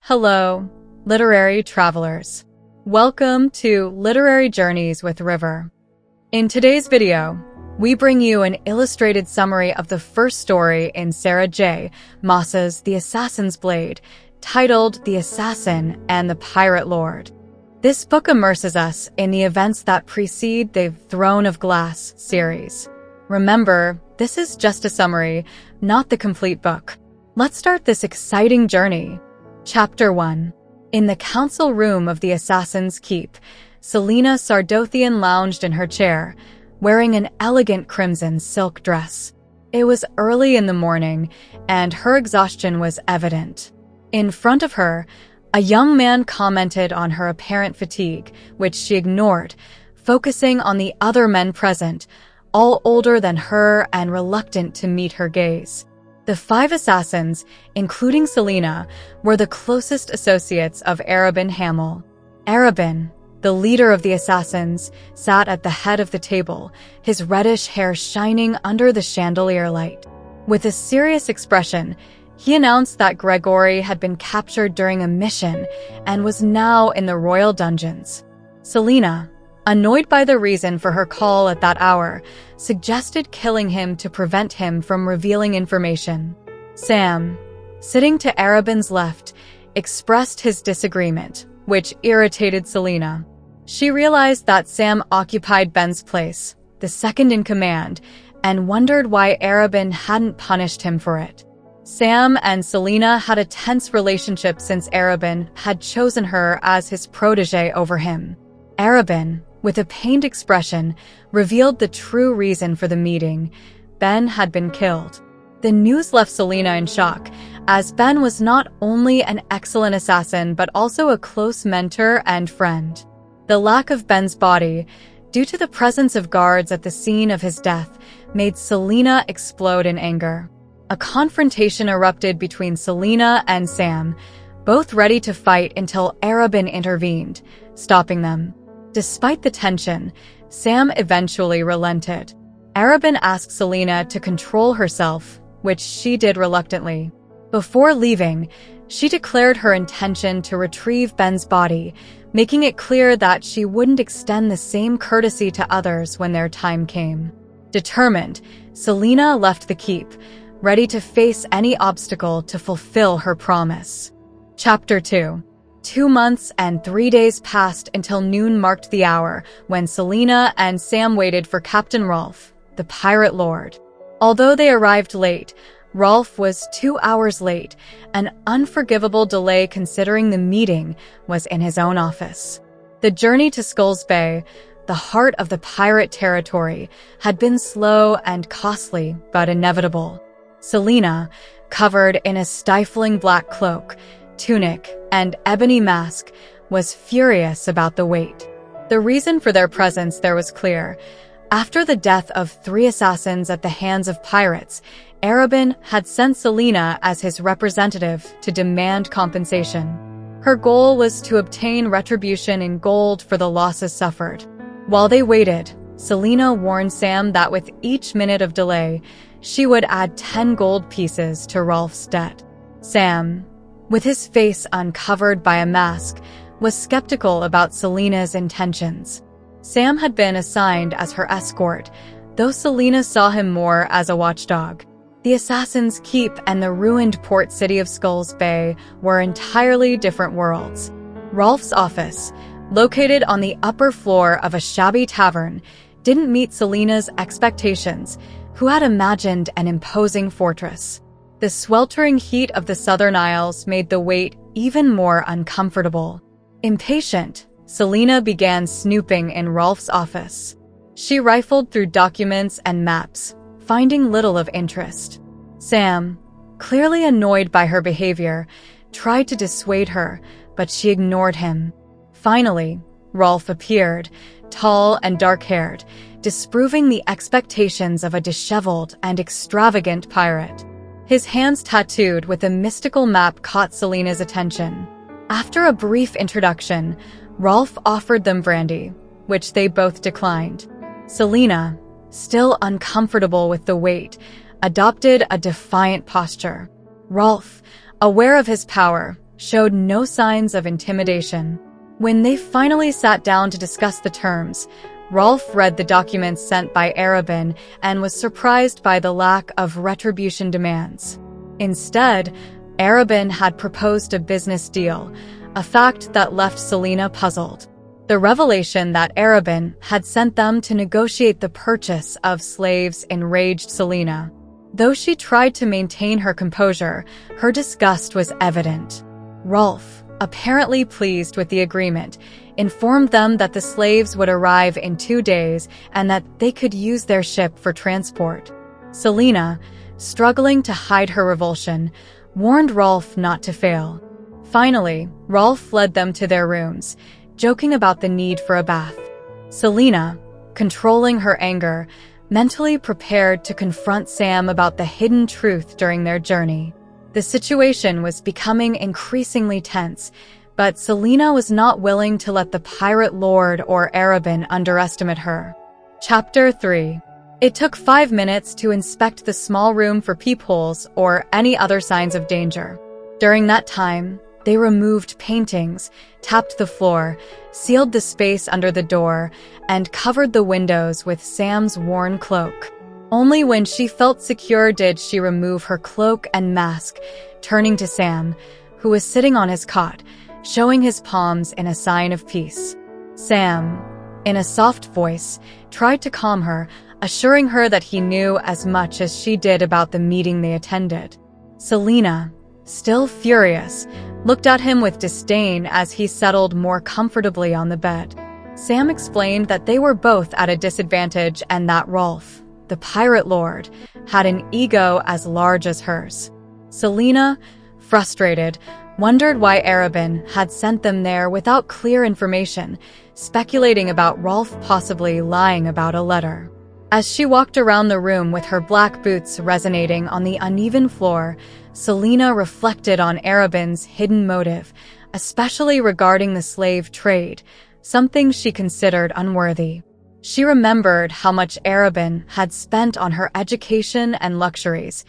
Hello, literary travelers. Welcome to Literary Journeys with River. In today's video, we bring you an illustrated summary of the first story in Sarah J. Maas's The Assassin's Blade, titled The Assassin and the Pirate Lord. This book immerses us in the events that precede the Throne of Glass series. Remember, this is just a summary, not the complete book. Let's start this exciting journey. Chapter 1. In the council room of the Assassin's Keep, Celaena Sardothien lounged in her chair, wearing an elegant crimson silk dress. It was early in the morning, and her exhaustion was evident. In front of her, a young man commented on her apparent fatigue, which she ignored, focusing on the other men present, all older than her and reluctant to meet her gaze. The 5 assassins, including Celaena, were the closest associates of Arobynn Hamel. Arobynn, the leader of the assassins, sat at the head of the table, his reddish hair shining under the chandelier light. With a serious expression, he announced that Gregory had been captured during a mission and was now in the royal dungeons. Celaena, annoyed by the reason for her call at that hour, suggested killing him to prevent him from revealing information. Sam, sitting to Arobynn's left, expressed his disagreement, which irritated Celaena. She realized that Sam occupied Ben's place, the second in command, and wondered why Arobynn hadn't punished him for it. Sam and Celaena had a tense relationship since Arobynn had chosen her as his protege over him. Arobynn, with a pained expression, revealed the true reason for the meeting. Ben had been killed. The news left Celaena in shock, as Ben was not only an excellent assassin but also a close mentor and friend. The lack of Ben's body, due to the presence of guards at the scene of his death, made Celaena explode in anger. A confrontation erupted between Celaena and Sam, both ready to fight until Arobynn intervened, stopping them. Despite the tension, Sam eventually relented. Arobynn asked Celaena to control herself, which she did reluctantly. Before leaving, she declared her intention to retrieve Ben's body, making it clear that she wouldn't extend the same courtesy to others when their time came. Determined, Celaena left the keep, ready to face any obstacle to fulfill her promise. Chapter 2. 2 months and 3 days passed until noon marked the hour when Celaena and Sam waited for Captain Rolfe, the Pirate Lord. Although they arrived late, Rolfe was 2 hours late, an unforgivable delay considering the meeting was in his own office. The journey to Skulls Bay, the heart of the pirate territory, had been slow and costly but inevitable. Celaena, covered in a stifling black cloak, tunic, and ebony mask, was furious about the wait. The reason for their presence there was clear. After the death of 3 assassins at the hands of pirates, Arobynn had sent Celaena as his representative to demand compensation. Her goal was to obtain retribution in gold for the losses suffered. While they waited, Celaena warned Sam that with each minute of delay, she would add 10 gold pieces to Rolfe's debt. Sam, with his face uncovered by a mask, was skeptical about Celaena's intentions. Sam had been assigned as her escort, though Celaena saw him more as a watchdog. The Assassin's Keep and the ruined port city of Skulls Bay were entirely different worlds. Rolfe's office, located on the upper floor of a shabby tavern, didn't meet Celaena's expectations, who had imagined an imposing fortress. The sweltering heat of the Southern Isles made the wait even more uncomfortable. Impatient, Celaena began snooping in Rolfe's office. She rifled through documents and maps, finding little of interest. Sam, clearly annoyed by her behavior, tried to dissuade her, but she ignored him. Finally, Rolfe appeared, tall and dark-haired, disproving the expectations of a disheveled and extravagant pirate. His hands tattooed with a mystical map caught Celaena's attention. After a brief introduction, Rolfe offered them brandy, which they both declined. Celaena, still uncomfortable with the wait, adopted a defiant posture. Rolfe, aware of his power, showed no signs of intimidation. When they finally sat down to discuss the terms, Rolfe read the documents sent by Arobynn and was surprised by the lack of retribution demands. Instead, Arobynn had proposed a business deal, a fact that left Celaena puzzled. The revelation that Arobynn had sent them to negotiate the purchase of slaves enraged Celaena. Though she tried to maintain her composure, her disgust was evident. Rolfe, apparently pleased with the agreement, informed them that the slaves would arrive in 2 days and that they could use their ship for transport. Celaena, struggling to hide her revulsion, warned Rolfe not to fail. Finally, Rolfe led them to their rooms, joking about the need for a bath. Celaena, controlling her anger, mentally prepared to confront Sam about the hidden truth during their journey. The situation was becoming increasingly tense, but Celaena was not willing to let the pirate lord or Arobynn underestimate her. Chapter 3. It took 5 minutes to inspect the small room for peepholes or any other signs of danger. During that time, they removed paintings, tapped the floor, sealed the space under the door, and covered the windows with Sam's worn cloak. Only when she felt secure did she remove her cloak and mask, turning to Sam, who was sitting on his cot, showing his palms in a sign of peace. Sam, in a soft voice, tried to calm her, assuring her that he knew as much as she did about the meeting they attended. Celaena, still furious, looked at him with disdain as he settled more comfortably on the bed. Sam explained that they were both at a disadvantage and that Rolfe, the pirate lord, had an ego as large as hers. Celaena, frustrated, wondered why Arobynn had sent them there without clear information, speculating about Rolfe possibly lying about a letter. As she walked around the room with her black boots resonating on the uneven floor, Celaena reflected on Arobynn's hidden motive, especially regarding the slave trade, something she considered unworthy. She remembered how much Arobynn had spent on her education and luxuries,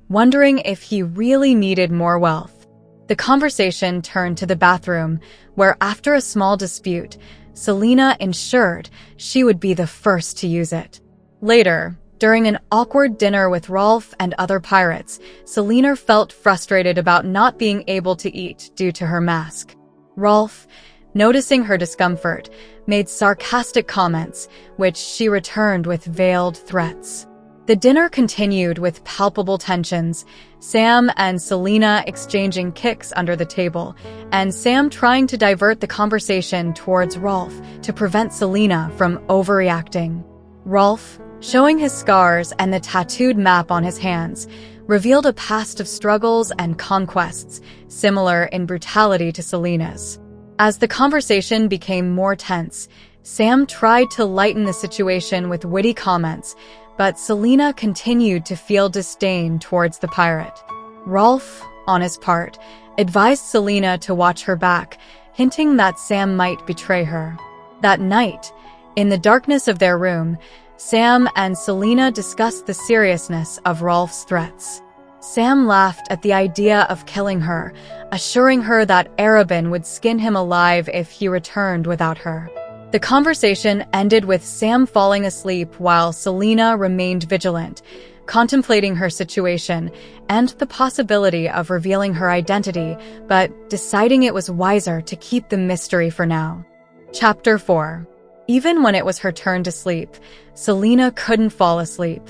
wondering if he really needed more wealth. The conversation turned to the bathroom, where after a small dispute, Celaena ensured she would be the first to use it. Later, during an awkward dinner with Rolfe and other pirates, Celaena felt frustrated about not being able to eat due to her mask. Rolfe, noticing her discomfort, made sarcastic comments, which she returned with veiled threats. The dinner continued with palpable tensions, Sam and Celaena exchanging kicks under the table, and Sam trying to divert the conversation towards Rolfe to prevent Celaena from overreacting. Rolfe, showing his scars and the tattooed map on his hands, revealed a past of struggles and conquests, similar in brutality to Celaena's. As the conversation became more tense, Sam tried to lighten the situation with witty comments, but Celaena continued to feel disdain towards the pirate. Rolfe, on his part, advised Celaena to watch her back, hinting that Sam might betray her. That night, in the darkness of their room, Sam and Celaena discussed the seriousness of Rolfe's threats. Sam laughed at the idea of killing her, assuring her that Arobynn would skin him alive if he returned without her. The conversation ended with Sam falling asleep while Celaena remained vigilant, contemplating her situation and the possibility of revealing her identity, but deciding it was wiser to keep the mystery for now. Chapter 4. Even when it was her turn to sleep, Celaena couldn't fall asleep.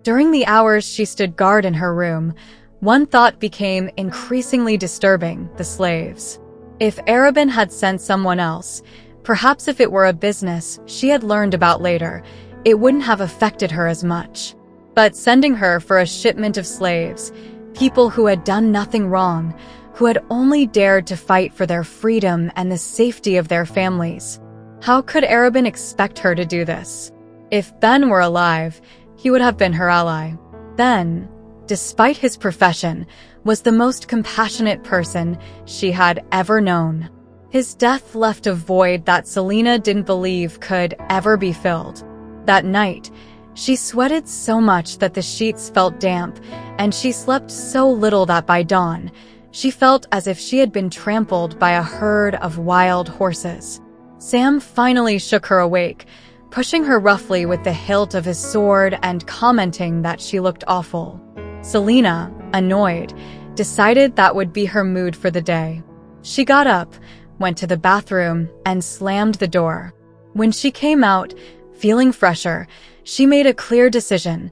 During the hours she stood guard in her room, one thought became increasingly disturbing: the slaves. If Arobynn had sent someone else, perhaps if it were a business she had learned about later, it wouldn't have affected her as much. But sending her for a shipment of slaves, people who had done nothing wrong, who had only dared to fight for their freedom and the safety of their families. How could Arobynn expect her to do this? If Ben were alive, he would have been her ally. Ben, despite his profession, was the most compassionate person she had ever known. His death left a void that Celaena didn't believe could ever be filled. That night, she sweated so much that the sheets felt damp, and she slept so little that by dawn, She felt as if she had been trampled by a herd of wild horses. Sam finally shook her awake, pushing her roughly with the hilt of his sword and commenting that she looked awful. Celaena, annoyed, decided that would be her mood for the day. She got up, went to the bathroom, and slammed the door. When she came out, feeling fresher, she made a clear decision.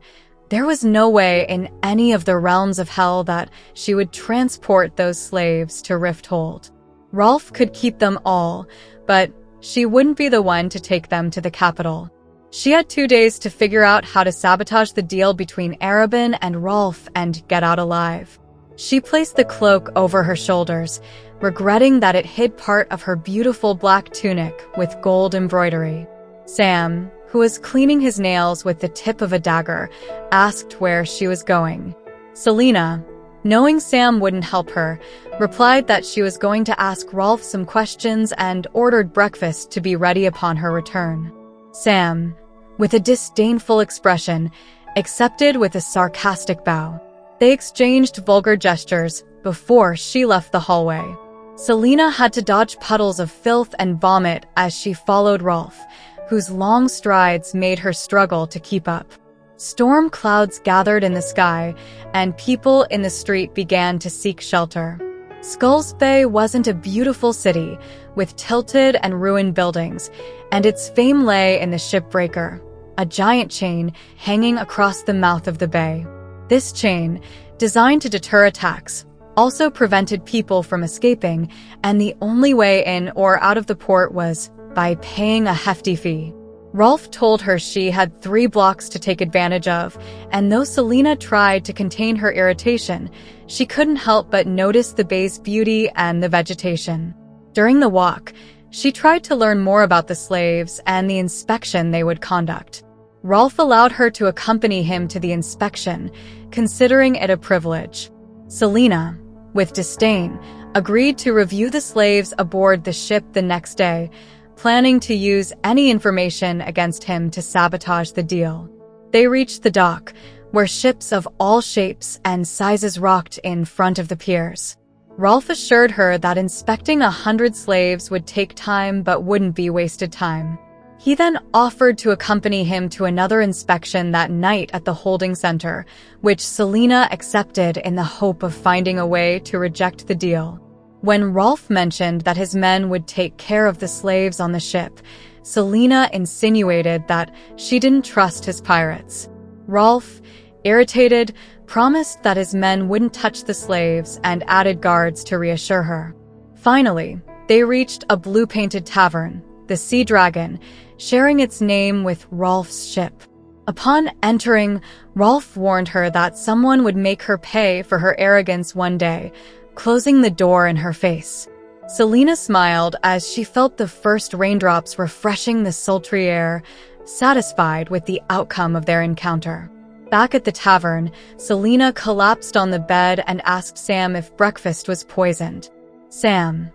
There was no way in any of the realms of hell that she would transport those slaves to Rifthold. Rolfe could keep them all, but she wouldn't be the one to take them to the capital. She had 2 days to figure out how to sabotage the deal between Arobynn and Rolfe and get out alive. She placed the cloak over her shoulders, regretting that it hid part of her beautiful black tunic with gold embroidery. Sam, who was cleaning his nails with the tip of a dagger, asked where she was going. Celaena, knowing Sam wouldn't help her, replied that she was going to ask Rolfe some questions and ordered breakfast to be ready upon her return. Sam, with a disdainful expression, accepted with a sarcastic bow. They exchanged vulgar gestures before she left the hallway. Celaena had to dodge puddles of filth and vomit as she followed Rolfe, whose long strides made her struggle to keep up. Storm clouds gathered in the sky, and people in the street began to seek shelter. Skulls Bay wasn't a beautiful city, with tilted and ruined buildings, and its fame lay in the Shipbreaker, a giant chain hanging across the mouth of the bay. This chain, designed to deter attacks, also prevented people from escaping, and the only way in or out of the port was by paying a hefty fee. Rolfe told her she had 3 blocks to take advantage of, and though Celaena tried to contain her irritation, she couldn't help but notice the bay's beauty and the vegetation. During the walk, she tried to learn more about the slaves and the inspection they would conduct. Rolfe allowed her to accompany him to the inspection, considering it a privilege. Celaena, with disdain, agreed to review the slaves aboard the ship the next day, planning to use any information against him to sabotage the deal. They reached the dock, where ships of all shapes and sizes rocked in front of the piers. Rolfe assured her that inspecting 100 slaves would take time but wouldn't be wasted time. He then offered to accompany him to another inspection that night at the holding center, which Celaena accepted in the hope of finding a way to reject the deal. When Rolfe mentioned that his men would take care of the slaves on the ship, Celaena insinuated that she didn't trust his pirates. Rolfe, irritated, promised that his men wouldn't touch the slaves and added guards to reassure her. Finally, they reached a blue-painted tavern, the Sea Dragon, sharing its name with Rolfe's ship. Upon entering, Rolfe warned her that someone would make her pay for her arrogance one day, closing the door in her face. Celaena smiled as she felt the first raindrops refreshing the sultry air, satisfied with the outcome of their encounter. Back at the tavern, Celaena collapsed on the bed and asked Sam if breakfast was poisoned. Sam,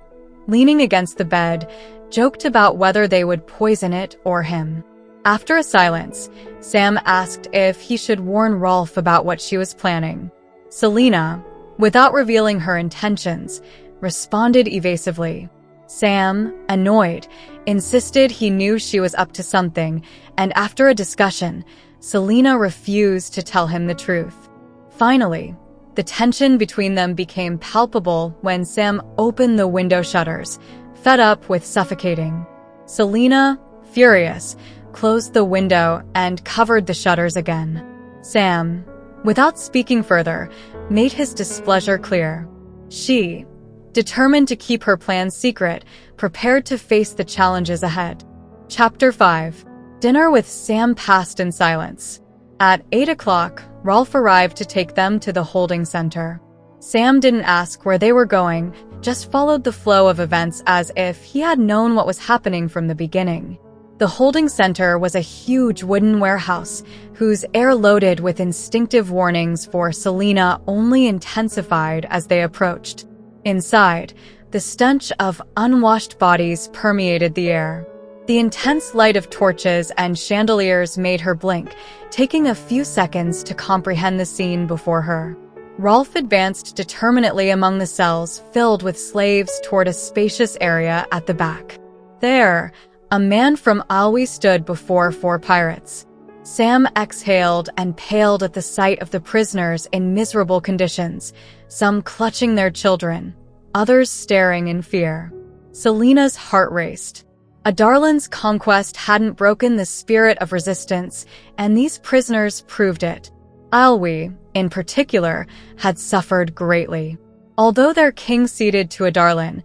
leaning against the bed, joked about whether they would poison it or him. After a silence, Sam asked if he should warn Rolfe about what she was planning. Celaena, without revealing her intentions, responded evasively. Sam, annoyed, insisted he knew she was up to something, and after a discussion, Celaena refused to tell him the truth. Finally, the tension between them became palpable when Sam opened the window shutters, fed up with suffocating. Celaena, furious, closed the window and covered the shutters again. Sam, without speaking further, made his displeasure clear. She, determined to keep her plans secret, prepared to face the challenges ahead. Chapter 5. Dinner with Sam passed in silence. At 8 o'clock, Rolfe arrived to take them to the holding center. Sam didn't ask where they were going, just followed the flow of events as if he had known what was happening from the beginning. The holding center was a huge wooden warehouse, whose air loaded with instinctive warnings for Celaena only intensified as they approached. Inside, the stench of unwashed bodies permeated the air. The intense light of torches and chandeliers made her blink, taking a few seconds to comprehend the scene before her. Rolfe advanced determinedly among the cells filled with slaves toward a spacious area at the back. There, a man from Alwi stood before 4 pirates. Sam exhaled and paled at the sight of the prisoners in miserable conditions, some clutching their children, others staring in fear. Celaena's heart raced. Adarlan's conquest hadn't broken the spirit of resistance, and these prisoners proved it. Alwi, in particular, had suffered greatly. Although their king ceded to Adarlan,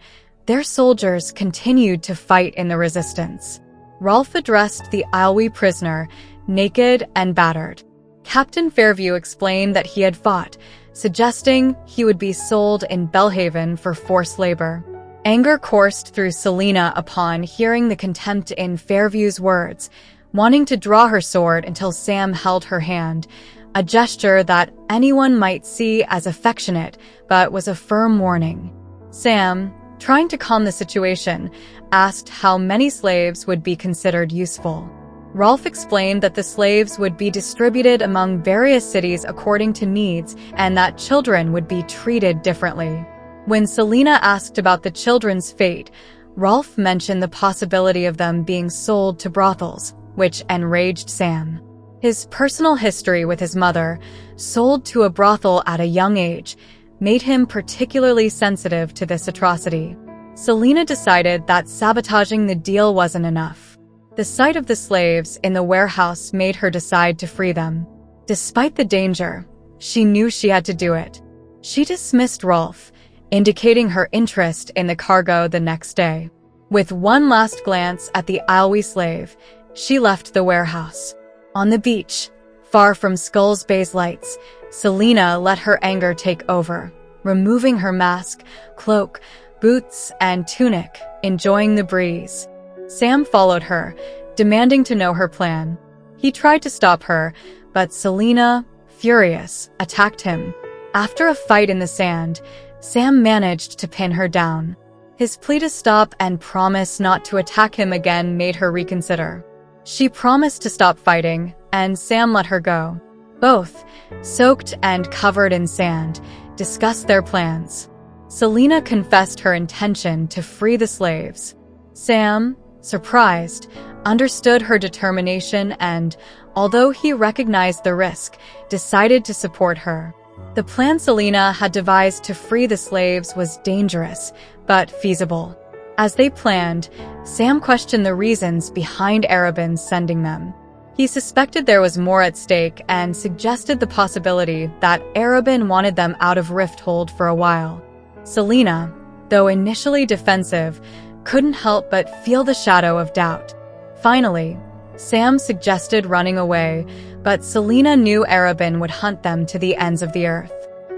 their soldiers continued to fight in the resistance. Rolfe addressed the Alwi prisoner, naked and battered. Captain Fairview explained that he had fought, suggesting he would be sold in Belhaven for forced labor. Anger coursed through Celaena upon hearing the contempt in Fairview's words, wanting to draw her sword until Sam held her hand, a gesture that anyone might see as affectionate but was a firm warning. Sam, trying to calm the situation, asked how many slaves would be considered useful. Rolfe explained that the slaves would be distributed among various cities according to needs and that children would be treated differently. When Celaena asked about the children's fate, Rolfe mentioned the possibility of them being sold to brothels, which enraged Sam. His personal history with his mother, sold to a brothel at a young age, made him particularly sensitive to this atrocity. Celaena decided that sabotaging the deal wasn't enough. The sight of the slaves in the warehouse made her decide to free them. Despite the danger, she knew she had to do it. She dismissed Rolfe, indicating her interest in the cargo the next day. With one last glance at the Alwi slave, she left the warehouse. On the beach, far from Skulls Bay's lights, Celaena let her anger take over, removing her mask, cloak, boots, and tunic, enjoying the breeze. Sam followed her, demanding to know her plan. He tried to stop her, but Celaena, furious, attacked him. After a fight in the sand, Sam managed to pin her down. His plea to stop and promise not to attack him again made her reconsider. She promised to stop fighting, and Sam let her go. Both, soaked and covered in sand, discussed their plans. Celaena confessed her intention to free the slaves. Sam, surprised, understood her determination and, although he recognized the risk, decided to support her. The plan Celaena had devised to free the slaves was dangerous, but feasible. As they planned, Sam questioned the reasons behind Arobyn's sending them. He suspected there was more at stake and suggested the possibility that Arobyn wanted them out of Rifthold for a while. Celaena, though initially defensive, couldn't help but feel the shadow of doubt. Finally, Sam suggested running away, but Celaena knew Arobyn would hunt them to the ends of the earth.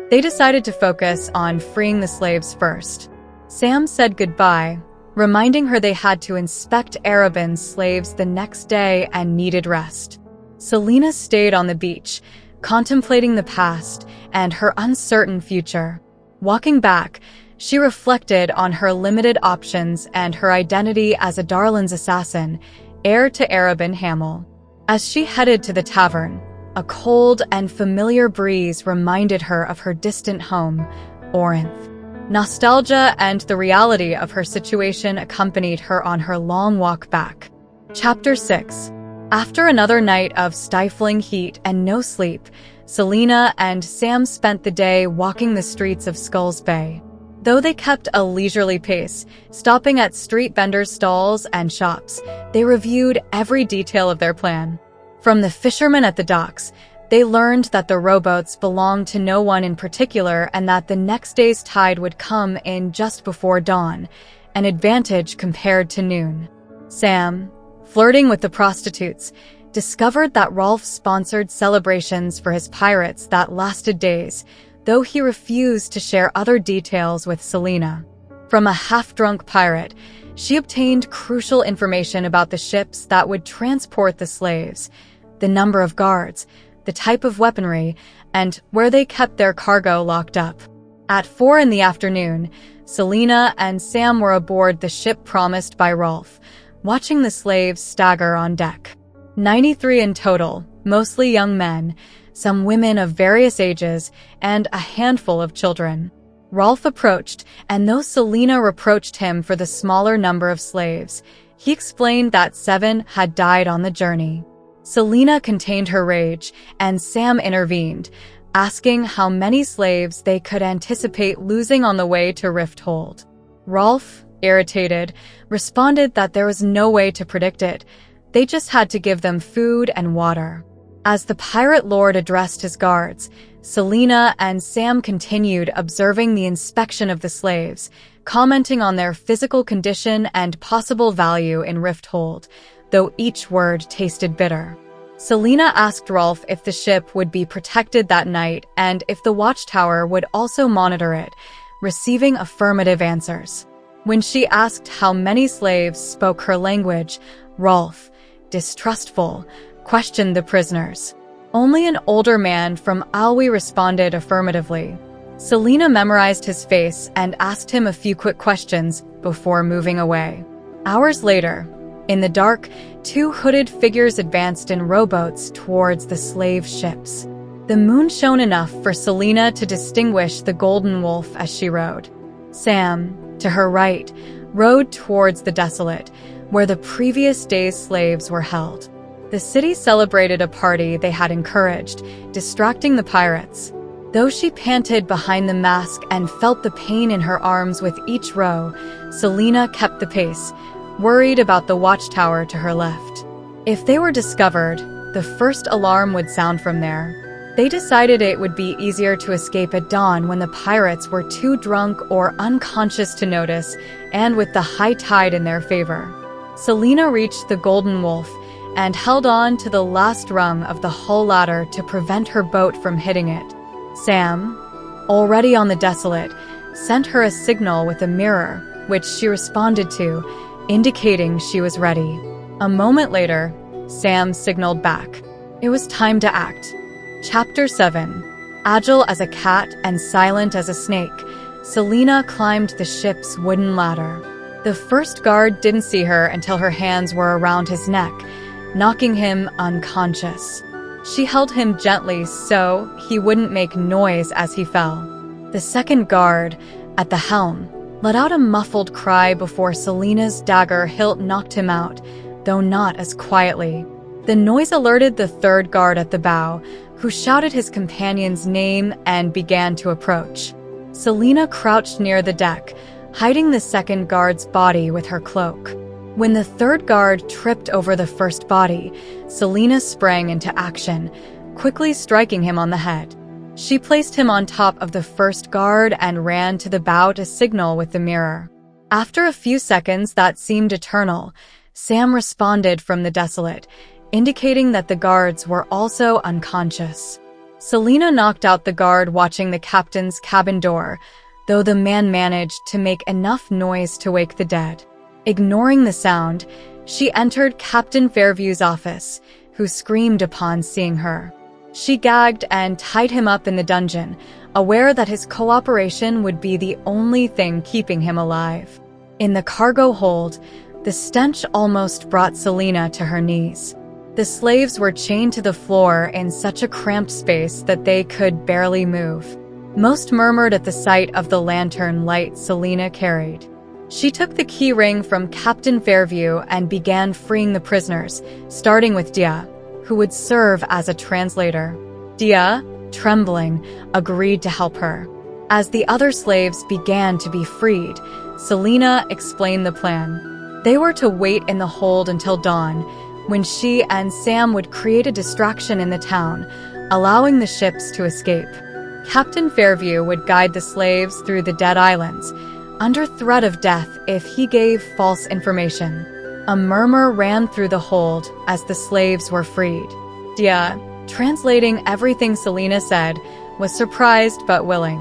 They decided to focus on freeing the slaves first. Sam said goodbye, reminding her they had to inspect Arobyn's slaves the next day and needed rest. Celaena stayed on the beach, contemplating the past and her uncertain future. Walking back, she reflected on her limited options and her identity as Adarlan's assassin, heir to Arobyn Hamel. As she headed to the tavern, a cold and familiar breeze reminded her of her distant home, Orinth. Nostalgia and the reality of her situation accompanied her on her long walk back. Chapter 6. After another night of stifling heat and no sleep, Celaena and Sam spent the day walking the streets of Skulls Bay. Though they kept a leisurely pace, stopping at street vendors' stalls and shops, they reviewed every detail of their plan. From the fishermen at the docks, they learned that the rowboats belonged to no one in particular and that the next day's tide would come in just before dawn, an advantage compared to noon. Sam, flirting with the prostitutes, discovered that Rolfe sponsored celebrations for his pirates that lasted days, though he refused to share other details with Celaena. From a half-drunk pirate, she obtained crucial information about the ships that would transport the slaves, the number of guards, the type of weaponry, and where they kept their cargo locked up. At 4 in the afternoon, Celaena and Sam were aboard the ship promised by Rolfe, watching the slaves stagger on deck. 93 in total, mostly young men, some women of various ages, and a handful of children. Rolfe approached, and though Celaena reproached him for the smaller number of slaves, he explained that 7 had died on the journey. Celaena contained her rage, and Sam intervened, asking how many slaves they could anticipate losing on the way to Rifthold. Rolfe, irritated, responded that there was no way to predict it. They just had to give them food and water. As the pirate lord addressed his guards, Celaena and Sam continued observing the inspection of the slaves, commenting on their physical condition and possible value in Rifthold, though each word tasted bitter. Celaena asked Rolfe if the ship would be protected that night and if the watchtower would also monitor it, receiving affirmative answers. When she asked how many slaves spoke her language, Rolfe, distrustful, questioned the prisoners. Only an older man from Alwi responded affirmatively. Celaena memorized his face and asked him a few quick questions before moving away. Hours later, in the dark, 2 hooded figures advanced in rowboats towards the slave ships. The moon shone enough for Celaena to distinguish the Golden Wolf as she rowed. Sam, to her right, rowed towards the Desolate, where the previous day's slaves were held. The city celebrated a party they had encouraged, distracting the pirates. Though she panted behind the mask and felt the pain in her arms with each row, Celaena kept the pace, worried about the watchtower to her left. If they were discovered, the first alarm would sound from there. They decided it would be easier to escape at dawn when the pirates were too drunk or unconscious to notice, and with the high tide in their favor. Celaena reached the Golden Wolf and held on to the last rung of the hull ladder to prevent her boat from hitting it. Sam, already on the Desolate, sent her a signal with a mirror, which she responded to, indicating she was ready. A moment later, Sam signaled back. It was time to act. Chapter 7. Agile as a cat and silent as a snake, Celaena climbed the ship's wooden ladder. The first guard didn't see her until her hands were around his neck, knocking him unconscious. She held him gently so he wouldn't make noise as he fell. The second guard, at the helm, let out a muffled cry before Celaena's dagger hilt knocked him out, though not as quietly. The noise alerted the third guard at the bow, who shouted his companion's name and began to approach. Celaena crouched near the deck, hiding the second guard's body with her cloak. When the third guard tripped over the first body, Celaena sprang into action, quickly striking him on the head. She placed him on top of the first guard and ran to the bow to signal with the mirror. After a few seconds that seemed eternal, Sam responded from the Desolate, indicating that the guards were also unconscious. Celaena knocked out the guard watching the captain's cabin door, though the man managed to make enough noise to wake the dead. Ignoring the sound, she entered Captain Fairview's office, who screamed upon seeing her. She gagged and tied him up in the dungeon, aware that his cooperation would be the only thing keeping him alive. In the cargo hold, the stench almost brought Celaena to her knees. The slaves were chained to the floor in such a cramped space that they could barely move. Most murmured at the sight of the lantern light Celaena carried. She took the key ring from Captain Fairview and began freeing the prisoners, starting with Dia, who would serve as a translator. Dia, trembling, agreed to help her. As the other slaves began to be freed, Celaena explained the plan. They were to wait in the hold until dawn, when she and Sam would create a distraction in the town, allowing the ships to escape. Captain Fairview would guide the slaves through the Dead Islands, under threat of death if he gave false information. A murmur ran through the hold as the slaves were freed. Dia, translating everything Celaena said, was surprised but willing.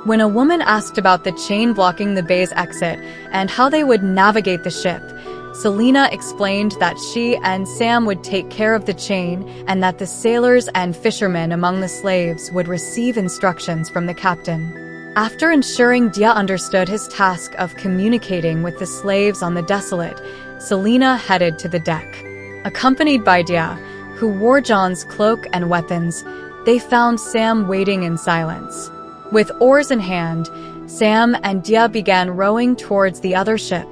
When a woman asked about the chain blocking the bay's exit and how they would navigate the ship, Celaena explained that she and Sam would take care of the chain and that the sailors and fishermen among the slaves would receive instructions from the captain. After ensuring Dia understood his task of communicating with the slaves on the Desolate, Celaena headed to the deck. Accompanied by Dia, who wore John's cloak and weapons, they found Sam waiting in silence. With oars in hand, Sam and Dia began rowing towards the other ship,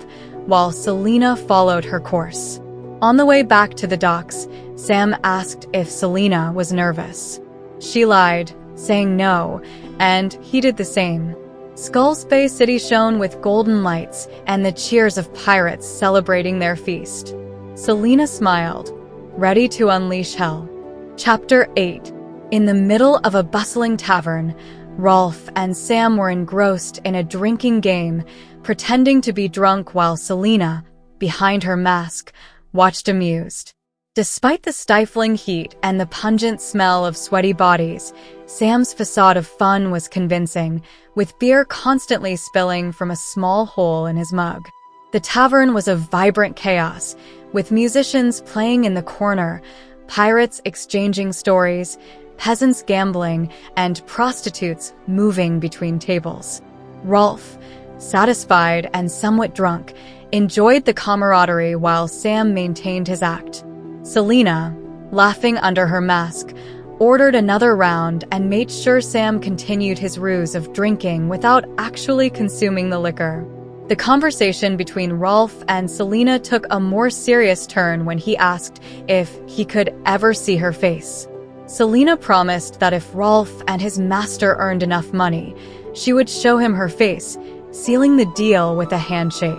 while Celaena followed her course. On the way back to the docks, Sam asked if Celaena was nervous. She lied, saying no, and he did the same. Skull's Bay City shone with golden lights and the cheers of pirates celebrating their feast. Celaena smiled, ready to unleash hell. Chapter 8. In the middle of a bustling tavern, Rolfe and Sam were engrossed in a drinking game, pretending to be drunk while Celaena, behind her mask, watched amused. Despite the stifling heat and the pungent smell of sweaty bodies, Sam's facade of fun was convincing, with beer constantly spilling from a small hole in his mug. The tavern was a vibrant chaos, with musicians playing in the corner, pirates exchanging stories, peasants gambling, and prostitutes moving between tables. Rolfe, satisfied and somewhat drunk, enjoyed the camaraderie while Sam maintained his act. Celaena, laughing under her mask, ordered another round and made sure Sam continued his ruse of drinking without actually consuming the liquor. The conversation between Rolfe and Celaena took a more serious turn when he asked if he could ever see her face. Celaena promised that if Rolfe and his master earned enough money, she would show him her face, sealing the deal with a handshake.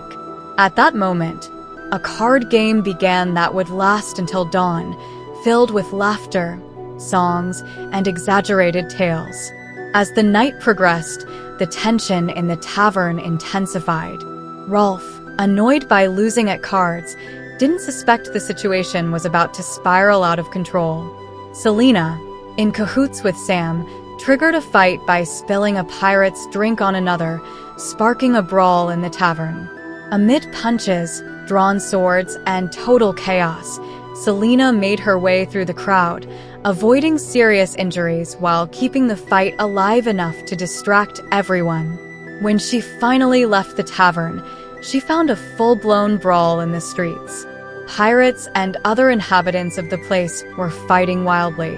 At that moment, a card game began that would last until dawn, filled with laughter, songs, and exaggerated tales. As the night progressed, the tension in the tavern intensified. Rolfe, annoyed by losing at cards, didn't suspect the situation was about to spiral out of control. Celaena, in cahoots with Sam, triggered a fight by spilling a pirate's drink on another, sparking a brawl in the tavern. Amid punches, drawn swords, and total chaos, Celaena made her way through the crowd, avoiding serious injuries while keeping the fight alive enough to distract everyone. When she finally left the tavern, she found a full-blown brawl in the streets. Pirates and other inhabitants of the place were fighting wildly.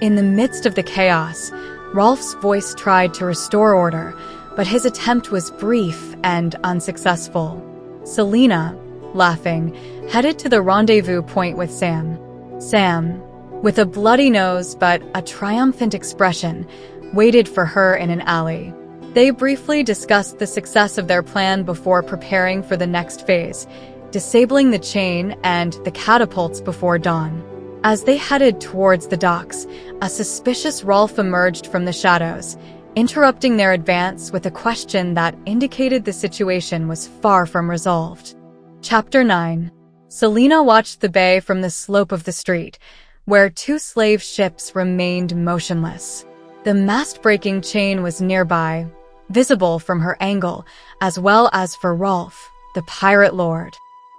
In the midst of the chaos, Rolfe's voice tried to restore order, but his attempt was brief and unsuccessful. Celaena, laughing, headed to the rendezvous point with Sam. Sam, with a bloody nose but a triumphant expression, waited for her in an alley. They briefly discussed the success of their plan before preparing for the next phase, disabling the chain and the catapults before dawn. As they headed towards the docks, a suspicious Rolfe emerged from the shadows, interrupting their advance with a question that indicated the situation was far from resolved. Chapter 9. Celaena watched the bay from the slope of the street, where two slave ships remained motionless. The mast-breaking chain was nearby, visible from her angle, as well as for Rolfe, the pirate lord.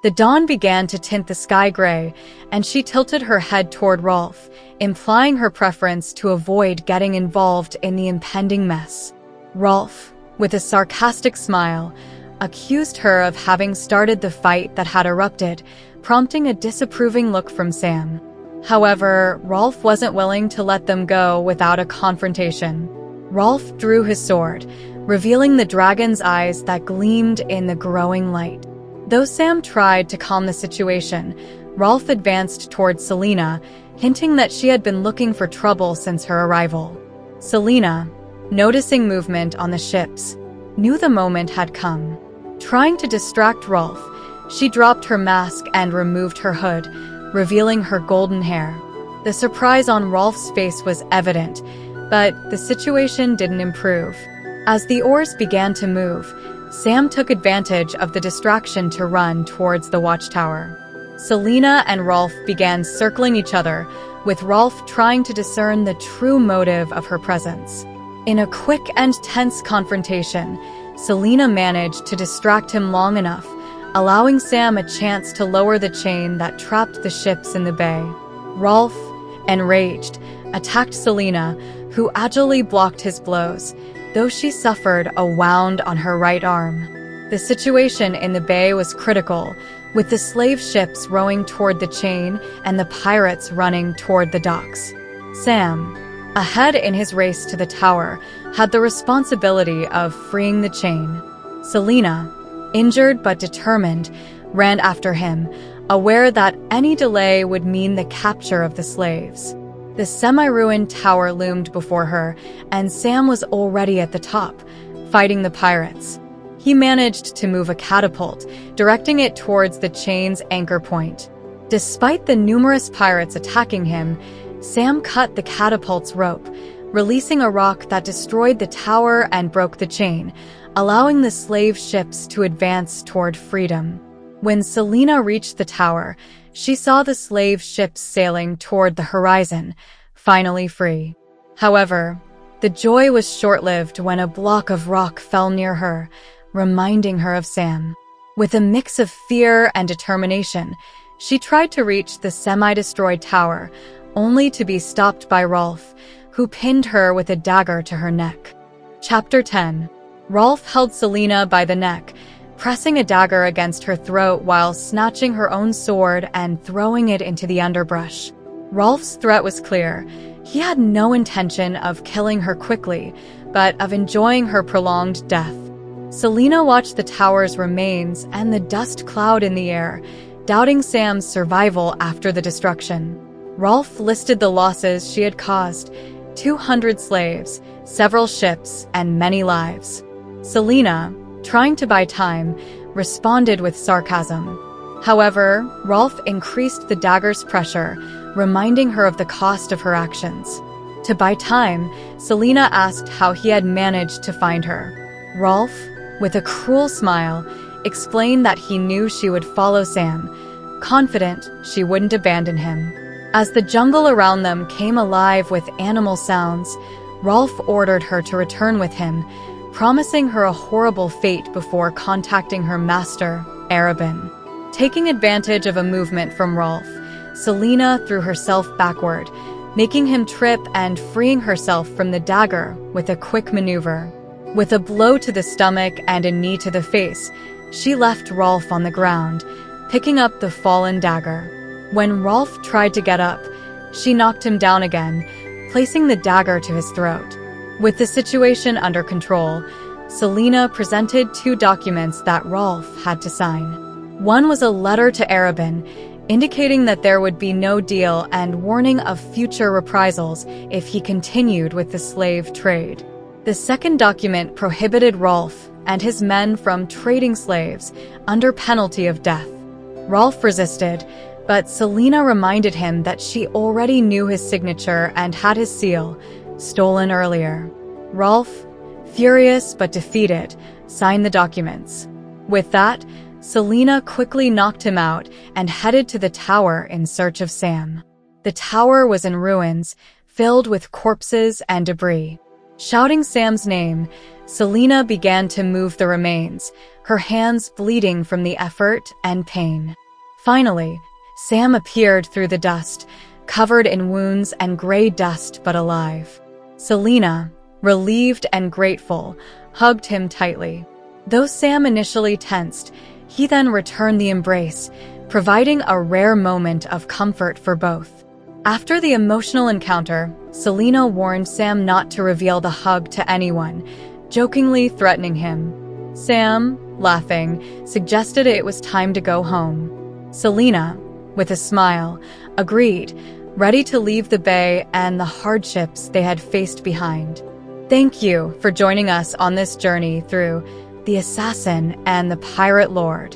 The dawn began to tint the sky gray, and she tilted her head toward Rolfe, implying her preference to avoid getting involved in the impending mess. Rolfe, with a sarcastic smile, accused her of having started the fight that had erupted, prompting a disapproving look from Sam. However, Rolfe wasn't willing to let them go without a confrontation. Rolfe drew his sword, revealing the dragon's eyes that gleamed in the growing light. Though Sam tried to calm the situation, Rolfe advanced towards Celaena, hinting that she had been looking for trouble since her arrival. Celaena, noticing movement on the ships, knew the moment had come. Trying to distract Rolfe, she dropped her mask and removed her hood, revealing her golden hair. The surprise on Rolfe's face was evident, but the situation didn't improve. As the oars began to move, Sam took advantage of the distraction to run towards the watchtower. Celaena and Rolfe began circling each other, with Rolfe trying to discern the true motive of her presence. In a quick and tense confrontation, Celaena managed to distract him long enough, allowing Sam a chance to lower the chain that trapped the ships in the bay. Rolfe, enraged, attacked Celaena, who agilely blocked his blows, though she suffered a wound on her right arm. The situation in the bay was critical, with the slave ships rowing toward the chain and the pirates running toward the docks. Sam, Ahead in his race to the tower, had the responsibility of freeing the chain. Celaena, injured but determined, ran after him, aware that any delay would mean the capture of the slaves. The semi-ruined tower loomed before her, and Sam was already at the top, fighting the pirates. He managed to move a catapult, directing it towards the chain's anchor point. Despite the numerous pirates attacking him, Sam cut the catapult's rope, releasing a rock that destroyed the tower and broke the chain, allowing the slave ships to advance toward freedom. When Celaena reached the tower, she saw the slave ships sailing toward the horizon, finally free. However, the joy was short-lived when a block of rock fell near her, reminding her of Sam. With a mix of fear and determination, she tried to reach the semi-destroyed tower, only to be stopped by Rolfe, who pinned her with a dagger to her neck. Chapter 10. Rolfe held Celaena by the neck, pressing a dagger against her throat while snatching her own sword and throwing it into the underbrush. Rolfe's threat was clear. He had no intention of killing her quickly, but of enjoying her prolonged death. Celaena watched the tower's remains and the dust cloud in the air, doubting Sam's survival after the destruction. Rolfe listed the losses she had caused: 200 slaves, several ships, and many lives. Celaena, trying to buy time, responded with sarcasm. However, Rolfe increased the dagger's pressure, reminding her of the cost of her actions. To buy time, Celaena asked how he had managed to find her. Rolfe, with a cruel smile, explained that he knew she would follow Sam, confident she wouldn't abandon him. As the jungle around them came alive with animal sounds, Rolfe ordered her to return with him, promising her a horrible fate before contacting her master, Adarlan. Taking advantage of a movement from Rolfe, Celaena threw herself backward, making him trip and freeing herself from the dagger with a quick maneuver. With a blow to the stomach and a knee to the face, she left Rolfe on the ground, picking up the fallen dagger. When Rolfe tried to get up, she knocked him down again, placing the dagger to his throat. With the situation under control, Celaena presented 2 documents that Rolfe had to sign. One was a letter to Adarlan, indicating that there would be no deal and warning of future reprisals if he continued with the slave trade. The second document prohibited Rolfe and his men from trading slaves under penalty of death. Rolfe resisted, but Celaena reminded him that she already knew his signature and had his seal, stolen earlier. Rolfe, furious but defeated, signed the documents. With that, Celaena quickly knocked him out and headed to the tower in search of Sam. The tower was in ruins, filled with corpses and debris. Shouting Sam's name, Celaena began to move the remains, her hands bleeding from the effort and pain. Finally, Sam appeared through the dust, covered in wounds and gray dust but alive. Celaena, relieved and grateful, hugged him tightly. Though Sam initially tensed, he then returned the embrace, providing a rare moment of comfort for both. After the emotional encounter, Celaena warned Sam not to reveal the hug to anyone, jokingly threatening him. Sam, laughing, suggested it was time to go home. Celaena, with a smile, agreed, ready to leave the bay and the hardships they had faced behind. Thank you for joining us on this journey through the assassin and the pirate lord.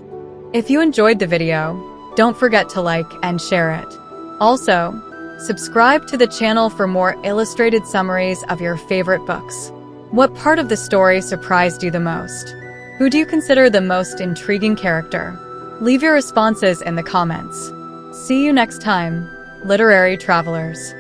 If you enjoyed the video, don't forget to like and share it. Also, subscribe to the channel for more illustrated summaries of your favorite books. What part of the story surprised you the most? Who do you consider the most intriguing character? Leave your responses in the comments. See you next time, literary travelers.